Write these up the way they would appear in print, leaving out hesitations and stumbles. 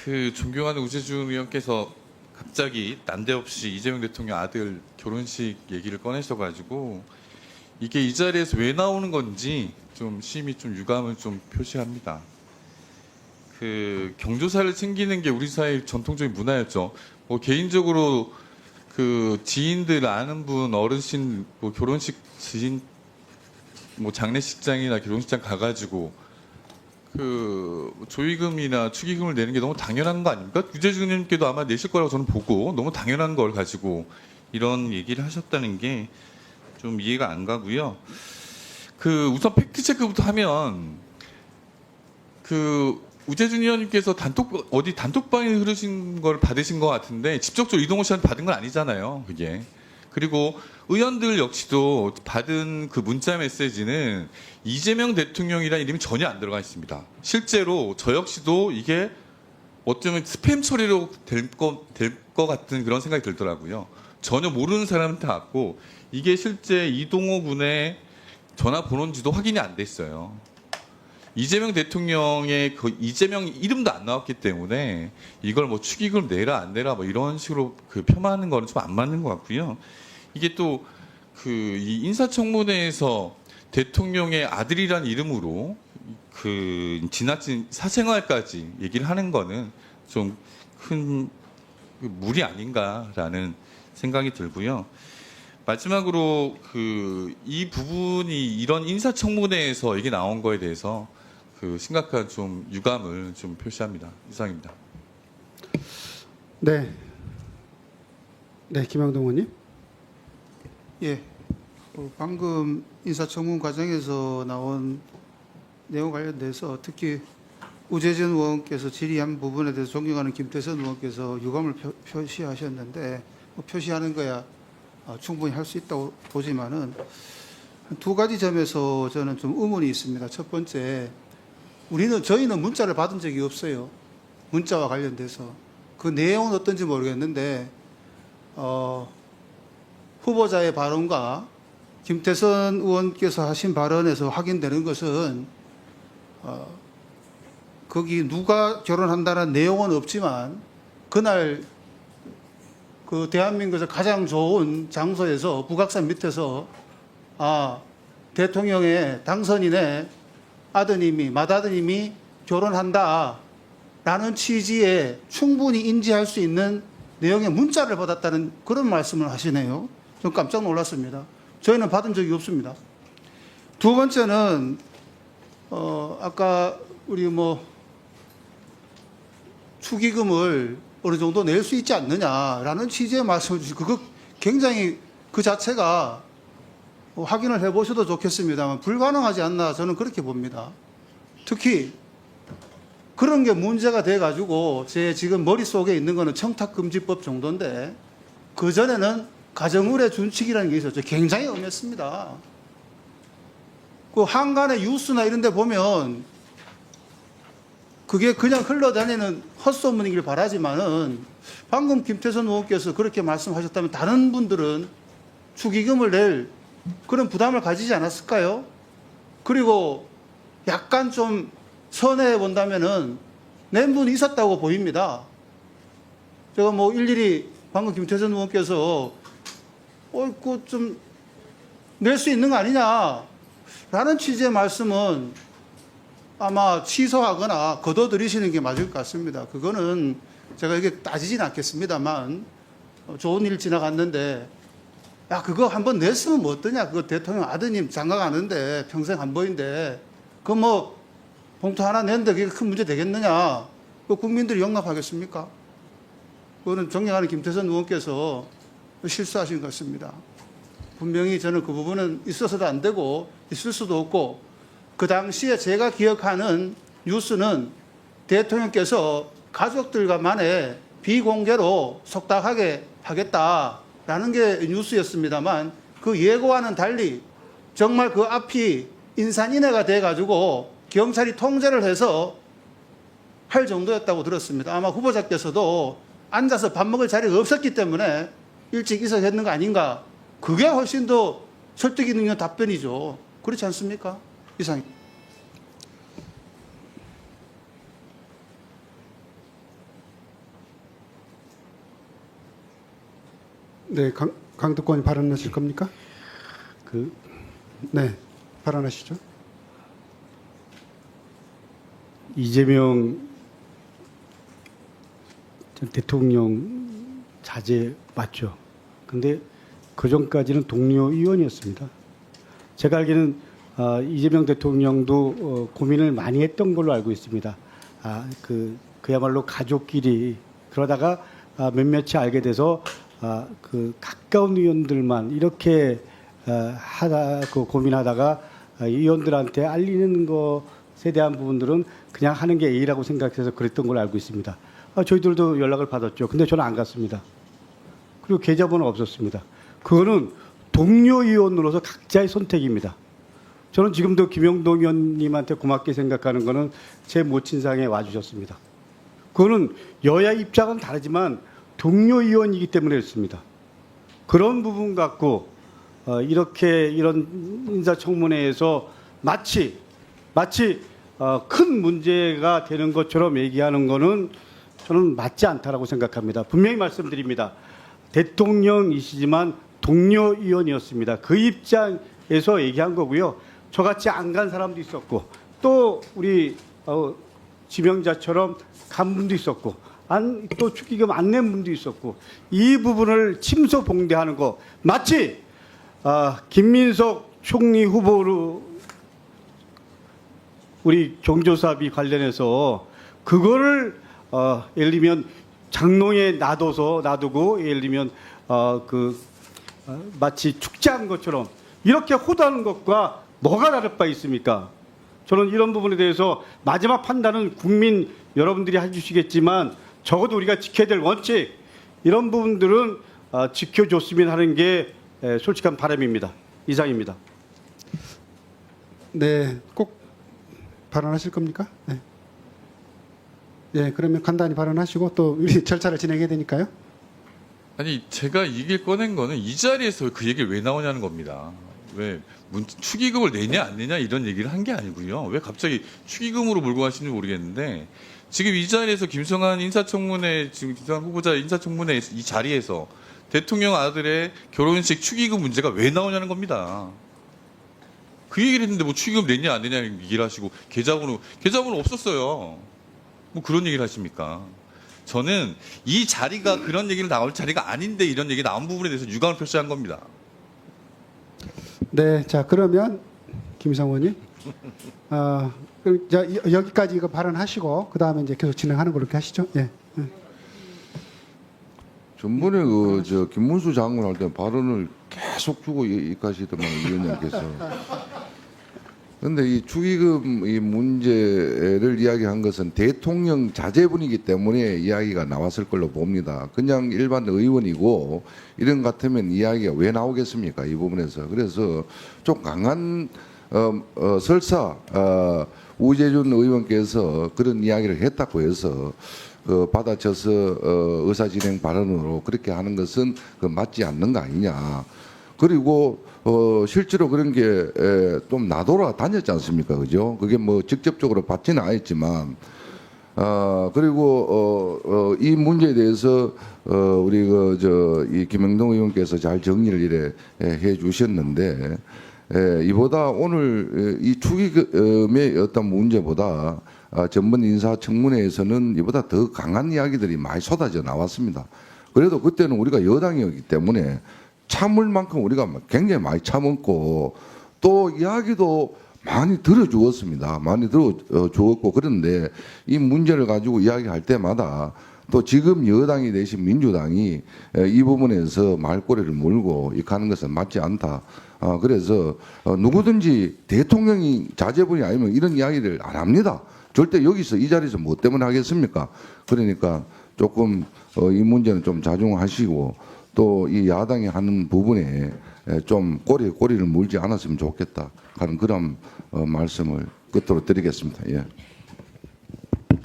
그 존경하는 우재준 의원께서 갑자기 난데없이 이재명 대통령 아들 결혼식 얘기를 꺼내셔가지고 이게 이 자리에서 왜 나오는 건지 좀 심히 좀 유감을 좀 표시합니다. 그 경조사를 챙기는 게 우리 사회의 전통적인 문화였죠. 뭐 개인적으로 그 지인들 아는 분 어르신 뭐 결혼식 지인 뭐 장례식장이나 결혼식장 가가지고 그 조의금이나 축의금을 내는 게 너무 당연한 거 아닙니까? 유재준 의원님께도 아마 내실 거라고 저는 보고 너무 당연한 걸 가지고 이런 얘기를 하셨다는 게 좀 이해가 안 가고요. 그 우선 팩트 체크부터 하면 그 우재준 의원님께서 어디 단톡방에 흐르신 걸 받으신 것 같은데 직접적으로 이동호 씨한테 받은 건 아니잖아요. 그게. 그리고 의원들 역시도 받은 그 문자 메시지는 이재명 대통령이라는 이름이 전혀 안 들어가 있습니다. 실제로 저 역시도 이게 어쩌면 스팸 처리로 될 것 같은 그런 생각이 들더라고요. 전혀 모르는 사람한테 왔고 이게 실제 이동호 군의 전화번호인지도 확인이 안 됐어요. 이재명 대통령의 그 이재명 이름도 안 나왔기 때문에 이걸 뭐 축의금 내라 안 내라 뭐 이런 식으로 그 폄하하는 거는 좀 안 맞는 것 같고요. 이게 또 그 이 인사청문회에서 대통령의 아들이란 이름으로 그 지나친 사생활까지 얘기를 하는 거는 좀 큰 무리 아닌가라는 생각이 들고요. 마지막으로 그 이 부분이 이런 인사청문회에서 이게 나온 거에 대해서 그 심각한 좀 유감을 좀 표시합니다. 이상입니다. 네. 네, 김영동 의원님. 예, 방금 인사청문 과정에서 나온 내용 관련돼서 특히 우재준 의원께서 질의한 부분에 대해서 존경하는 김태선 의원께서 유감을 표시하셨는데 표시하는 거야 충분히 할 수 있다고 보지만은 두 가지 점에서 저는 좀 의문이 있습니다. 첫 번째, 저희는 문자를 받은 적이 없어요. 문자와 관련돼서 그 내용은 어떤지 모르겠는데 후보자의 발언과 김태선 의원께서 하신 발언에서 확인되는 것은 거기 누가 결혼한다는 내용은 없지만 그날 그 대한민국에서 가장 좋은 장소에서 북악산 밑에서 대통령의 당선인의 맏아드님이 결혼한다라는 취지에 충분히 인지할 수 있는 내용의 문자를 받았다는 그런 말씀을 하시네요. 좀 깜짝 놀랐습니다. 저희는 받은 적이 없습니다. 두 번째는 아까 우리 뭐 축의금을 어느 정도 낼 수 있지 않느냐라는 취지의 말씀을 주시고 그거 굉장히 그 자체가 확인을 해보셔도 좋겠습니다만 불가능하지 않나 저는 그렇게 봅니다. 특히 그런 게 문제가 돼가지고 제 지금 머릿속에 있는 거는 청탁금지법 정도인데 그전에는 가정의뢰 준칙이라는 게 있었죠. 굉장히 엄했습니다. 그 한간의 뉴스나 이런 데 보면 그게 그냥 흘러다니는 헛소문이길 바라지만은 방금 김태선 의원께서 그렇게 말씀하셨다면 다른 분들은 축의금을 낼 그런 부담을 가지지 않았을까요? 그리고 약간 좀 선회해 본다면은 낸 분이 있었다고 보입니다. 제가 뭐 일일이 방금 김태선 의원께서 그 좀 낼 수 있는 거 아니냐라는 취지의 말씀은 아마 취소하거나 거둬들이시는 게 맞을 것 같습니다. 그거는 제가 이게 따지진 않겠습니다만 좋은 일 지나갔는데 야 그거 한번 냈으면 뭐 어떠냐. 그거 대통령 아드님 장가가는데 평생 한 번인데 그거 뭐 봉투 하나 냈는데 그게 큰 문제 되겠느냐. 그 국민들이 용납하겠습니까? 그거는 존경하는 김태선 의원께서 실수하신 것 같습니다. 분명히 저는 그 부분은 있어서도 안 되고 있을 수도 없고 그 당시에 제가 기억하는 뉴스는 대통령께서 가족들과만의 비공개로 속닥하게 하겠다라는 게 뉴스였습니다만 그 예고와는 달리 정말 그 앞이 인산인해가 돼가지고 경찰이 통제를 해서 할 정도였다고 들었습니다. 아마 후보자께서도 앉아서 밥 먹을 자리가 없었기 때문에 일찍 이사했는 거 아닌가. 그게 훨씬 더 설득 있는 답변이죠. 그렇지 않습니까? 이상입니다. 네, 강덕권이 발언하실 겁니까? 네, 발언하시죠. 이재명 전 대통령 자제 맞죠? 근데 그 전까지는 동료 의원이었습니다. 제가 알기로는 이재명 대통령도 고민을 많이 했던 걸로 알고 있습니다. 그야말로 가족끼리 그러다가 몇몇이 알게 돼서 그 가까운 의원들만 이렇게 고민하다가 의원들한테 알리는 것에 대한 부분들은 그냥 하는 게 A라고 생각해서 그랬던 걸로 알고 있습니다. 저희들도 연락을 받았죠. 근데 저는 안 갔습니다. 그리고 계좌번호 없었습니다. 그거는 동료 의원으로서 각자의 선택입니다. 저는 지금도 김영동 의원님한테 고맙게 생각하는 거는 제 모친상에 와주셨습니다. 그거는 여야 입장은 다르지만 동료 의원이기 때문에 그렇습니다. 그런 부분 갖고 이런 인사청문회에서 마치 큰 문제가 되는 것처럼 얘기하는 거는 저는 맞지 않다라고 생각합니다. 분명히 말씀드립니다. 대통령이시지만 동료 의원이었습니다. 그 입장에서 얘기한 거고요. 저같이 안 간 사람도 있었고 또 우리 지명자처럼 간 분도 있었고 또 축의금 안 낸 분도 있었고 이 부분을 침소봉대하는 거 마치 김민석 총리 후보로 우리 경조사비 관련해서 그거를 예를 들면 장롱에 놔두고 예를 들면 마치 축제한 것처럼 이렇게 호도하는 것과 뭐가 다를 바 있습니까? 저는 이런 부분에 대해서 마지막 판단은 국민 여러분들이 해주시겠지만 적어도 우리가 지켜야 될 원칙 이런 부분들은 지켜줬으면 하는 게 솔직한 바람입니다. 이상입니다. 네, 꼭 발언하실 겁니까? 네. 예, 그러면 간단히 발언하시고 또 우리 절차를 진행해야 되니까요. 아니 제가 이 얘기를 꺼낸 거는 이 자리에서 그 얘기를 왜 나오냐는 겁니다. 왜 축의금을 내냐 안 내냐 이런 얘기를 한 게 아니고요. 왜 갑자기 축의금으로 몰고 가시는지 모르겠는데 지금 이 자리에서 김성한 인사청문회 지금 김성한 후보자 인사청문회 이 자리에서 대통령 아들의 결혼식 축의금 문제가 왜 나오냐는 겁니다. 그 얘기를 했는데 뭐 축의금 내냐 안 내냐 얘기를 하시고 계좌번호 없었어요. 뭐 그런 얘기를 하십니까? 저는 이 자리가 그런 얘기를 나올 자리가 아닌데 이런 얘기 나온 부분에 대해서 유감을 표시한 겁니다. 네, 자 그러면 김성호 의원님, 그럼 여기까지 이거 발언하시고 그 다음에 이제 계속 진행하는 걸로 이렇게 하시죠. 예. 전번에 김문수 장관 할 때 발언을 계속 주고 이까시더만 위원장께서. 그런데 이 축의금 이 문제를 이야기한 것은 대통령 자제분이기 때문에 이야기가 나왔을 걸로 봅니다. 그냥 일반 의원이고 이런 것 같으면 이야기가 왜 나오겠습니까? 이 부분에서. 그래서 좀 강한 설사 우재준 의원께서 그런 이야기를 했다고 해서 받아쳐서 의사진행 발언으로 그렇게 하는 것은 맞지 않는 거 아니냐. 그리고 실제로 그런 게 좀 나돌아 다녔지 않습니까? 그죠? 그게 뭐 직접적으로 받지는 않았지만 그리고 이 문제에 대해서 우리 이 김영동 의원께서 잘 정리를 이래 해 주셨는데 이보다 오늘 이 축의금의 어떤 문제보다 전번 인사청문회에서는 이보다 더 강한 이야기들이 많이 쏟아져 나왔습니다. 그래도 그때는 우리가 여당이었기 때문에 참을 만큼 우리가 굉장히 많이 참았고 또 이야기도 많이 들어주었습니다. 많이 들어주었고 그런데 이 문제를 가지고 이야기할 때마다 또 지금 여당이 되신 민주당이 이 부분에서 말꼬리를 물고 이렇게 하는 것은 맞지 않다. 그래서 누구든지 대통령이 자제분이 아니면 이런 이야기를 안 합니다. 절대 여기서 이 자리에서 뭐 때문에 하겠습니까? 그러니까 조금 이 문제는 좀 자중하시고 또 이 야당이 하는 부분에 좀 꼬리를 물지 않았으면 좋겠다 하는 그런 말씀을 끝으로 드리겠습니다. 예.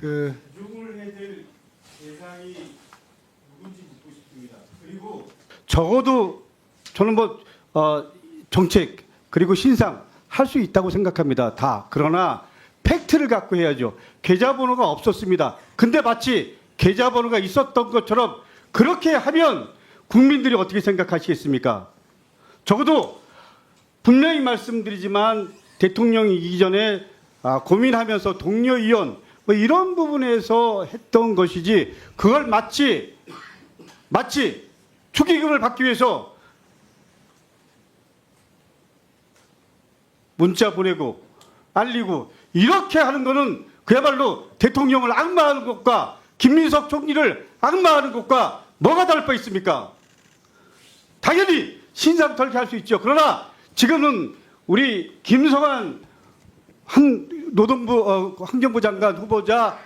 누굴 해야 될 대상이 누군지 묻고 싶습니다. 그리고 적어도 저는 정책 그리고 신상 할 수 있다고 생각합니다. 다. 그러나 팩트를 갖고 해야죠. 계좌번호가 없었습니다. 근데 마치 계좌번호가 있었던 것처럼 그렇게 하면 국민들이 어떻게 생각하시겠습니까? 적어도 분명히 말씀드리지만 대통령이기 전에 고민하면서 동료 의원 뭐 이런 부분에서 했던 것이지 그걸 마치 축의금을 받기 위해서 문자 보내고 알리고 이렇게 하는 거는 그야말로 대통령을 악마하는 것과 김민석 총리를 악마하는 것과 뭐가 다를 바 있습니까? 당연히 신상털기 할 수 있죠. 그러나 지금은 우리 김성한 노동부 환경부 장관 후보자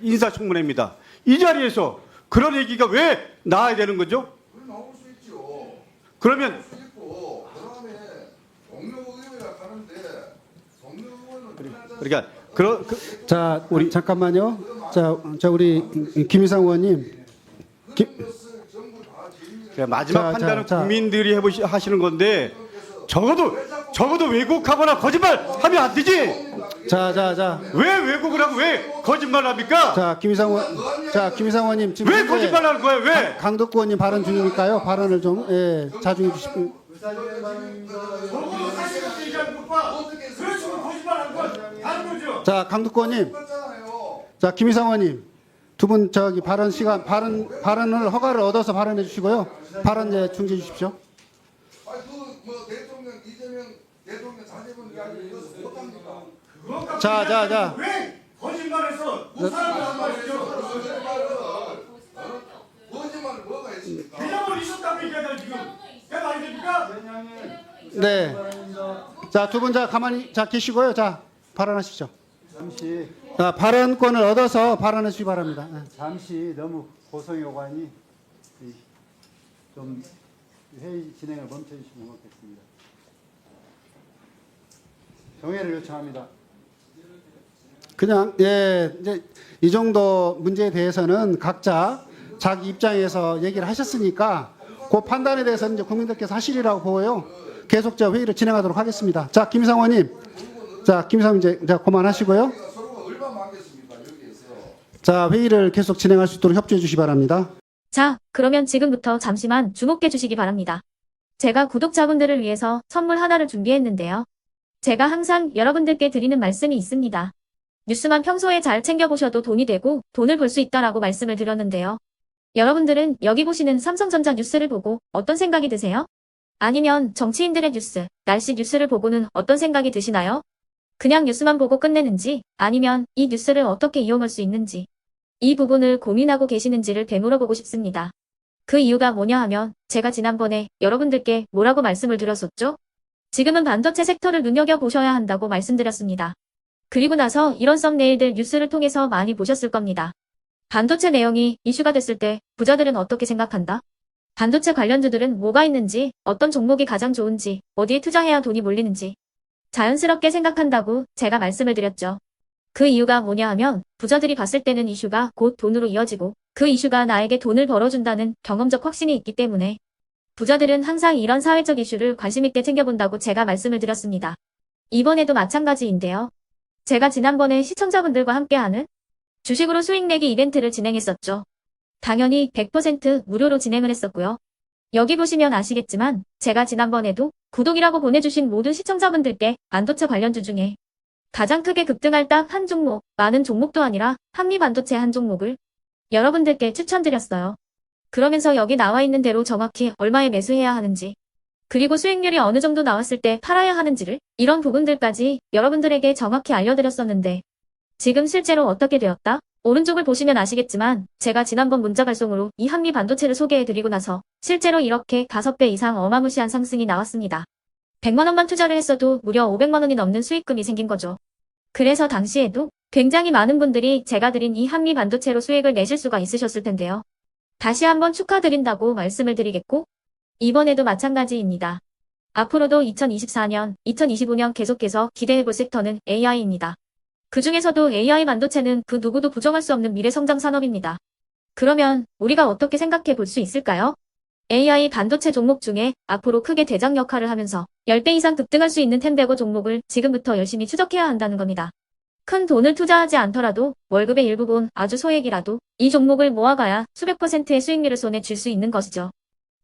인사청문회입니다. 이 자리에서 그런 얘기가 왜 나와야 되는 거죠? 나올 수 있죠. 그러면 있고 그다음에 동료 의원이라 하는데 동료 의원은 그러니까 자, 우리 잠깐만요. 자, 우리 김희상 의원님. 마지막 자, 판단은 자. 국민들이 하시는 건데 적어도 왜곡하거나 거짓말하면 안 되지. 자. 왜 왜곡을 하고 왜 거짓말을 합니까? 자, 김희상 의원님 지금 왜 현재 거짓말하는 거예요? 왜? 강덕구 의원님 발언 중이니까요. 발언을 좀 자중해 주시고. 자, 강덕구 의원님. 자, 김희상 의원님. 두 분 저기 발언을 허가를 얻어서 발언해 주시고요. 발언 중지해 주십시오. 뭐 대통령 이재명 대통령 자제분 이야기 이어서 못합니까? 자. 왜 거짓말해서 무사람을 한 말이죠? 거짓말 뭐가 있습니까? 개념을 있었다고 얘기하잖아요 지금. 내 말이 됩니까? 네. 자, 두 분 가만히 계시고요. 자, 발언하시죠. 잠시 자, 발언권을 얻어서 발언해 주시기 바랍니다. 네. 잠시 너무 고성요관이 좀 회의 진행을 멈춰주시면 고맙겠습니다. 정회를 요청합니다. 그냥 이제 이 정도 문제에 대해서는 각자 자기 입장에서 얘기를 하셨으니까 그 판단에 대해서는 이제 국민들께서 하시리라고 보고요. 계속 저 회의를 진행하도록 하겠습니다. 자, 김상 의원님. 자, 김상 이제 그만하시고요. 서로가 얼마 맞겠습니까? 여기에서. 자, 회의를 계속 진행할 수 있도록 협조해 주시기 바랍니다. 자, 그러면 지금부터 잠시만 주목해 주시기 바랍니다. 제가 구독자분들을 위해서 선물 하나를 준비했는데요. 제가 항상 여러분들께 드리는 말씀이 있습니다. 뉴스만 평소에 잘 챙겨보셔도 돈이 되고 돈을 벌 수 있다라고 말씀을 드렸는데요. 여러분들은 여기 보시는 삼성전자 뉴스를 보고 어떤 생각이 드세요? 아니면 정치인들의 뉴스, 날씨 뉴스를 보고는 어떤 생각이 드시나요? 그냥 뉴스만 보고 끝내는지 아니면 이 뉴스를 어떻게 이용할 수 있는지 이 부분을 고민하고 계시는지를 되물어보고 싶습니다. 그 이유가 뭐냐 하면 제가 지난번에 여러분들께 뭐라고 말씀을 드렸었죠? 지금은 반도체 섹터를 눈여겨보셔야 한다고 말씀드렸습니다. 그리고 나서 이런 썸네일들 뉴스를 통해서 많이 보셨을 겁니다. 반도체 내용이 이슈가 됐을 때 부자들은 어떻게 생각한다? 반도체 관련주들은 뭐가 있는지, 어떤 종목이 가장 좋은지, 어디에 투자해야 돈이 몰리는지 자연스럽게 생각한다고 제가 말씀을 드렸죠. 그 이유가 뭐냐 하면 부자들이 봤을 때는 이슈가 곧 돈으로 이어지고 그 이슈가 나에게 돈을 벌어준다는 경험적 확신이 있기 때문에 부자들은 항상 이런 사회적 이슈를 관심 있게 챙겨본다고 제가 말씀을 드렸습니다. 이번에도 마찬가지인데요. 제가 지난번에 시청자분들과 함께하는 주식으로 수익 내기 이벤트를 진행했었죠. 당연히 100% 무료로 진행을 했었고요. 여기 보시면 아시겠지만 제가 지난번에도 구독이라고 보내주신 모든 시청자분들께 반도체 관련주 중에 가장 크게 급등할 딱 한 종목, 많은 종목도 아니라 한미반도체 한 종목을 여러분들께 추천드렸어요. 그러면서 여기 나와 있는 대로 정확히 얼마에 매수해야 하는지, 그리고 수익률이 어느 정도 나왔을 때 팔아야 하는지를 이런 부분들까지 여러분들에게 정확히 알려드렸었는데 지금 실제로 어떻게 되었다? 오른쪽을 보시면 아시겠지만 제가 지난번 문자 발송으로 이 한미반도체를 소개해드리고 나서 실제로 이렇게 5배 이상 어마무시한 상승이 나왔습니다. 100만 원만 투자를 했어도 무려 500만 원이 넘는 수익금이 생긴 거죠. 그래서 당시에도 굉장히 많은 분들이 제가 드린 이 한미반도체로 수익을 내실 수가 있으셨을 텐데요. 다시 한번 축하드린다고 말씀을 드리겠고 이번에도 마찬가지입니다. 앞으로도 2024년, 2025년 계속해서 기대해볼 섹터는 AI입니다. 그 중에서도 AI 반도체는 그 누구도 부정할 수 없는 미래성장 산업입니다. 그러면 우리가 어떻게 생각해 볼 수 있을까요? AI 반도체 종목 중에 앞으로 크게 대장 역할을 하면서 10배 이상 급등할 수 있는 템베거 종목을 지금부터 열심히 추적해야 한다는 겁니다. 큰 돈을 투자하지 않더라도 월급의 일부분 아주 소액이라도 이 종목을 모아가야 수백 %의 수익률을 손에 쥘 수 있는 것이죠.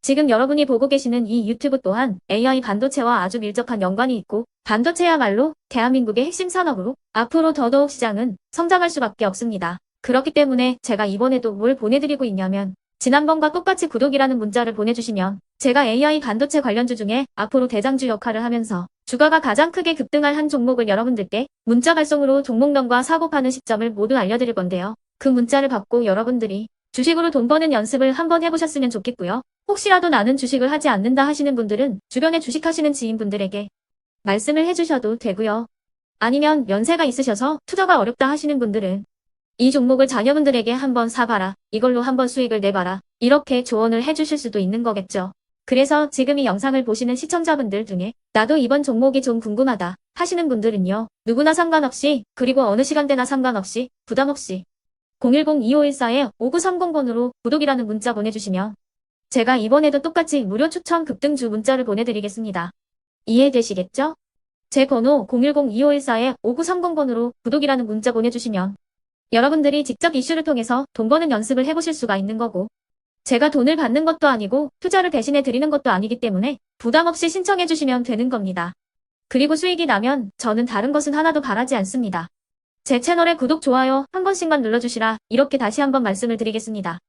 지금 여러분이 보고 계시는 이 유튜브 또한 AI 반도체와 아주 밀접한 연관이 있고 반도체야말로 대한민국의 핵심 산업으로 앞으로 더더욱 시장은 성장할 수밖에 없습니다. 그렇기 때문에 제가 이번에도 뭘 보내드리고 있냐면 지난번과 똑같이 구독이라는 문자를 보내주시면 제가 AI 반도체 관련주 중에 앞으로 대장주 역할을 하면서 주가가 가장 크게 급등할 한 종목을 여러분들께 문자 발송으로 종목명과 사고 파는 시점을 모두 알려드릴 건데요. 그 문자를 받고 여러분들이 주식으로 돈 버는 연습을 한번 해보셨으면 좋겠고요. 혹시라도 나는 주식을 하지 않는다 하시는 분들은 주변에 주식하시는 지인분들에게 말씀을 해주셔도 되고요. 아니면 연세가 있으셔서 투자가 어렵다 하시는 분들은 이 종목을 자녀분들에게 한번 사봐라. 이걸로 한번 수익을 내봐라. 이렇게 조언을 해주실 수도 있는 거겠죠. 그래서 지금 이 영상을 보시는 시청자분들 중에 나도 이번 종목이 좀 궁금하다 하시는 분들은요. 누구나 상관없이 그리고 어느 시간대나 상관없이 부담없이 010-2514-5930번으로 구독이라는 문자 보내주시면 제가 이번에도 똑같이 무료 추천 급등주 문자를 보내드리겠습니다. 이해되시겠죠? 제 번호 010-2514-5930번으로 구독이라는 문자 보내주시면 여러분들이 직접 이슈를 통해서 돈 버는 연습을 해보실 수가 있는 거고 제가 돈을 받는 것도 아니고 투자를 대신해 드리는 것도 아니기 때문에 부담 없이 신청해 주시면 되는 겁니다. 그리고 수익이 나면 저는 다른 것은 하나도 바라지 않습니다. 제 채널에 구독, 좋아요 한 번씩만 눌러주시라 이렇게 다시 한번 말씀을 드리겠습니다.